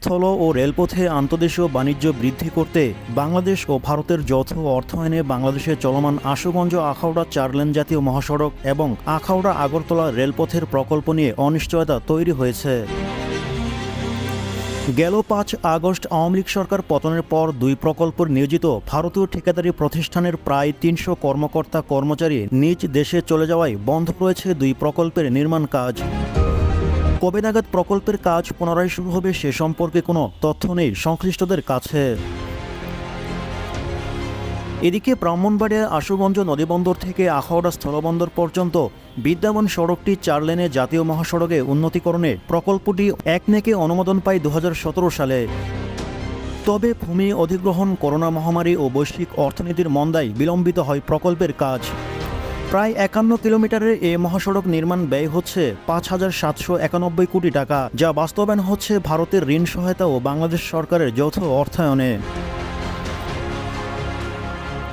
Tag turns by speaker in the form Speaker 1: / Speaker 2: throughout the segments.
Speaker 1: স্থল ও রেলপথে আন্তর্দেশীয় বাণিজ্য বৃদ্ধি করতে বাংলাদেশ ও ভারতের যৌথ অর্থায়নে বাংলাদেশে চলমান আশুগঞ্জ আখাউড়া ৪ লেন জাতীয় মহাসড়ক এবং আখাউড়া আগরতলা রেলপথের প্রকল্প নিয়ে অনিশ্চয়তা তৈরি হয়েছে। গেল ৫ আগস্ট আওয়ামী লীগ সরকার পতনের পর দুই প্রকল্পের নিয়োজিত ভারতীয় ঠিকাদারি প্রতিষ্ঠানের প্রায় ৩০০ কর্মকর্তা কর্মচারী নিজ দেশে চলে যাওয়ায় বন্ধ রয়েছে দুই প্রকল্পের নির্মাণ কাজ। কবে নাগাদ প্রকল্পের কাজ পুনরায় শুরু হবে সে সম্পর্কে কোনো তথ্য নেই সংশ্লিষ্টদের কাছে। এদিকে ব্রাহ্মণবাড়িয়া আশুগঞ্জ নদীবন্দর থেকে আখাউড়া স্থলবন্দর পর্যন্ত বিদ্যমান সড়কটি ৪ লেনে জাতীয় মহাসড়কে উন্নতিকরণে প্রকল্পটি একনেকে অনুমোদন পায় ২০১৭ সালে। তবে ভূমি অধিগ্রহণ, করোনা মহামারী ও বৈশ্বিক অর্থনীতির মন্দায় বিলম্বিত হয় প্রকল্পের কাজ। প্রায় ৫১ কিলোমিটারের এ মহাসড়ক নির্মাণ ব্যয় হচ্ছে ৫,৭৯১ কোটি টাকা, যা বাস্তবায়ন হচ্ছে ভারতের ঋণ সহায়তা ও বাংলাদেশ সরকারের যৌথ অর্থায়নে।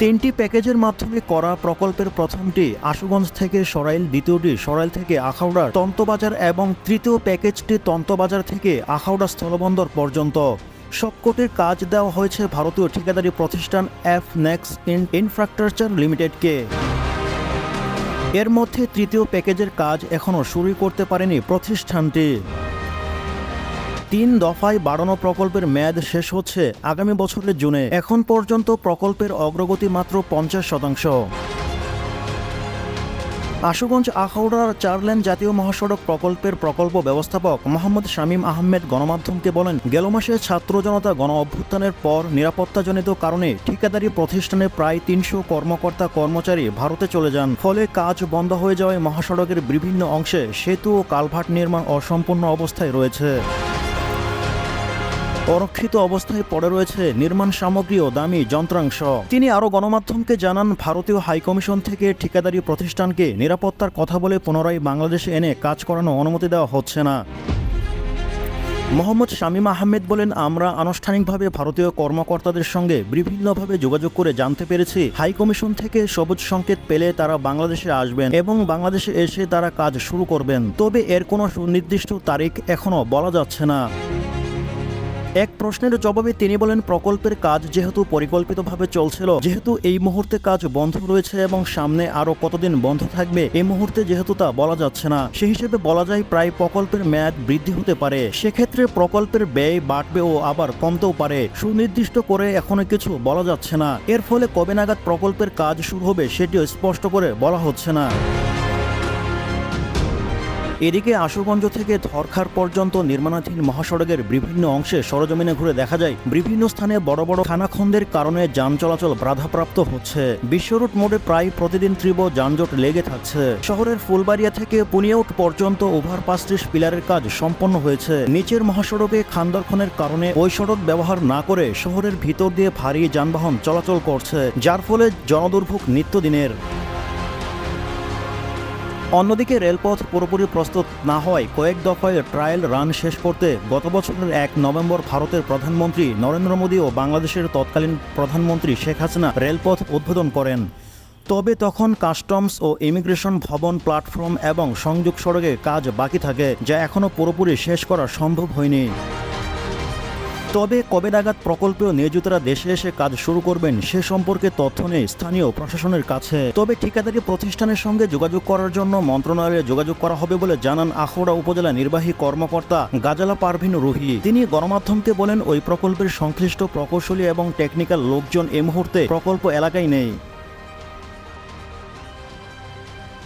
Speaker 1: ৩টি প্যাকেজের মাধ্যমে করা প্রকল্পের প্রথমটি আশুগঞ্জ থেকে সরাইল, দ্বিতীয়টি সরাইল থেকে আখাউড়ার তন্তবাজার এবং তৃতীয় প্যাকেজটি তন্তবাজার থেকে আখাউড়া স্থলবন্দর পর্যন্ত। সবকটির কাজ দেওয়া হয়েছে ভারতীয় ঠিকাদারি প্রতিষ্ঠান এফনেক্স ইনফ্রাস্ট্রাকচার লিমিটেডকে। এর মধ্যে তৃতীয় প্যাকেজের কাজ এখনও শুরু করতে পারেনি প্রতিষ্ঠানটি। ৩ দফায় বাড়ানো প্রকল্পের মেয়াদ শেষ হচ্ছে আগামী বছরের জুনে। এখন পর্যন্ত প্রকল্পের অগ্রগতি মাত্র ৫০%। আশুগঞ্জ আখাউড়ার ৪ লেন জাতীয় মহাসড়ক প্রকল্পের প্রকল্প ব্যবস্থাপক মোহাম্মদ শামীম আহমেদ গণমাধ্যমকে বলেন, গেল মাসে ছাত্র জনতা গণ অভ্যুত্থানের পর নিরাপত্তাজনিত কারণে ঠিকাদারি প্রতিষ্ঠানে প্রায় ৩০০ কর্মকর্তা কর্মচারী ভারতে চলে যান। ফলে কাজ বন্ধ হয়ে যাওয়ায় মহাসড়কের বিভিন্ন অংশে সেতু ও কালভার্ট নির্মাণ অসম্পূর্ণ অবস্থায় রয়েছে। অরক্ষিত অবস্থায় পড়ে রয়েছে নির্মাণ সামগ্রী ও দামি যন্ত্রাংশ। তিনি আরও গণমাধ্যমকে জানান, ভারতীয় হাইকমিশন থেকে ঠিকাদারি প্রতিষ্ঠানকে নিরাপত্তার কথা বলে পুনরায় বাংলাদেশে এনে কাজ করানোর অনুমতি দেওয়া হচ্ছে না। মোহাম্মদ শামীম আহমেদ বলেন, আমরা আনুষ্ঠানিকভাবে ভারতীয় কর্মকর্তাদের সঙ্গে বিভিন্নভাবে যোগাযোগ করে জানতে পেরেছি হাইকমিশন থেকে সবুজ সংকেত পেলে তারা বাংলাদেশে আসবেন এবং বাংলাদেশে এসে তারা কাজ শুরু করবেন। তবে এর কোনো সুনির্দিষ্ট তারিখ এখনও বলা যাচ্ছে না। এক প্রশ্নের জবাবে তিনি বলেন, প্রকল্পের কাজ যেহেতু পরিকল্পিতভাবে চলছিল, যেহেতু এই মুহূর্তে কাজ বন্ধ রয়েছে এবং সামনে আরও কতদিন বন্ধ থাকবে এই মুহূর্তে যেহেতু তা বলা যাচ্ছে না, সেই হিসেবে বলা যায় প্রায় প্রকল্পের মেয়াদ বৃদ্ধি হতে পারে। সেক্ষেত্রে প্রকল্পের ব্যয় বাড়বে ও আবার কমতেও পারে। সুনির্দিষ্ট করে এখনো কিছু বলা যাচ্ছে না। এর ফলে কবে নাগাদ প্রকল্পের কাজ শুরু হবে সেটিও স্পষ্ট করে বলা হচ্ছে না। এদিকে আশুগঞ্জ থেকে ধরখার পর্যন্ত নির্মাণাধীন মহাসড়কের বিভিন্ন অংশে সরজমিনে ঘুরে দেখা যায় বিভিন্ন স্থানে বড় বড় খানাখন্দের কারণে যান চলাচল বাধাপ্রাপ্ত হচ্ছে। বিশ্বরোড মোড়ে প্রায় প্রতিদিন তীব্র যানজট লেগে থাকছে। শহরের ফুলবাড়িয়া থেকে পুনিয়াউট পর্যন্ত ওভারপাসটি পিলারের কাজ সম্পন্ন হয়েছে। নিচের মহাসড়কে খানদরখনের কারণে ওই সড়ক ব্যবহার না করে শহরের ভিতর দিয়ে ভারী যানবাহন চলাচল করছে, যার ফলে জনদুর্ভোগ নিত্যদিনের। অন্যদিকে রেলপথ পুরোপুরি প্রস্তুত না হওয়ায় কয়েক দফায় ট্রায়াল রান শেষ করতে গত বছরের ১ নভেম্বর ভারতের প্রধানমন্ত্রী নরেন্দ্র মোদী ও বাংলাদেশের তৎকালীন প্রধানমন্ত্রী শেখ হাসিনা রেলপথ উদ্বোধন করেন। তবে তখন কাস্টমস ও ইমিগ্রেশন ভবন, প্ল্যাটফর্ম এবং সংযোগ সড়কে কাজ বাকি থাকে, যা এখনও পুরোপুরি শেষ করা সম্ভব হয়নি। তবে কবে নাগাদ প্রকল্পেও নিয়োজিতরা দেশে এসে কাজ শুরু করবেন সে সম্পর্কে তথ্য নেই স্থানীয় প্রশাসনের কাছে। তবে ঠিকাদারি প্রতিষ্ঠানের সঙ্গে যোগাযোগ করার জন্য মন্ত্রণালয়ে যোগাযোগ করা হবে বলে জানান আখাউড়া উপজেলা নির্বাহী কর্মকর্তা গাজালা পারভিন রুহি। তিনি গণমাধ্যমকে বলেন, ওই প্রকল্পের সংশ্লিষ্ট প্রকৌশলী এবং টেকনিক্যাল লোকজন এই মুহূর্তে প্রকল্প এলাকায় নেই।